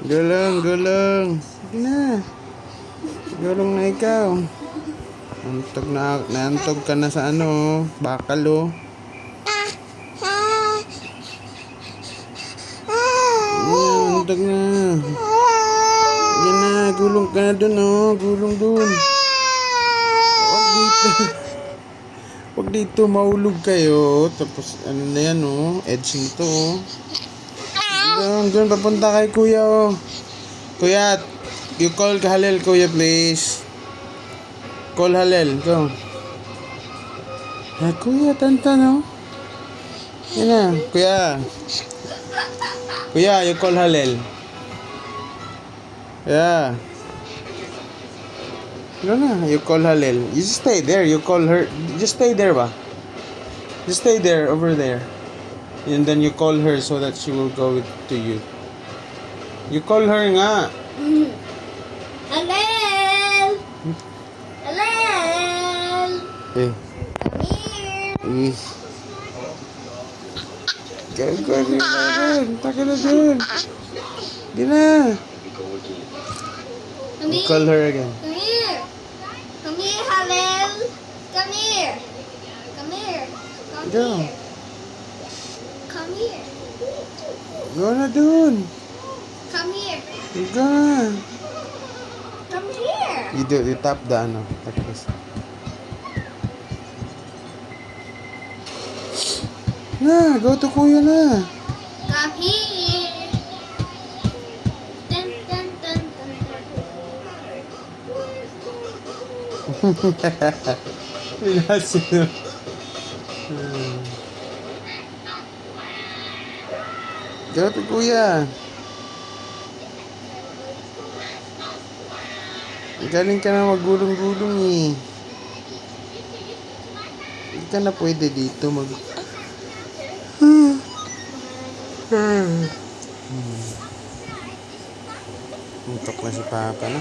Gulong, gulong. Sige na. Gulong na ikaw. Naantog ka na sa bakal oh. Naantog na. Yan na, gulong ka na dun oh. Gulong dun. Huwag dito. Huwag dito, maulog kayo. Tapos na yan oh. Edge nito oh. Doon, papunta kay kuya oh. Kuya, you call Halel kuya please. Call Halel, go. Kuya, tantan oh. Yan na, kuya. Kuya, you call Halel. Yeah. Ano na, you call Halel. You just stay there, you call her. Just stay there ba? Just stay there, over there. And then you call her so that she will go to you. You call her nga. Halel! Halel! Eh. Come here! Go na. Taka na dun. Di na. Come You here! call her again. Come here! Come here, Halel! Come here! Come here! Come Go. here! Come here! Go na dun. Come here! Go na. Come here! You tap the like this. Na, go to kuya na. Come here! Dun, dun, dun, dun, Sino? Go to kuya. Galing ka na magulong-gulong eh. Hindi ka na pwede dito Untok na si Papa na.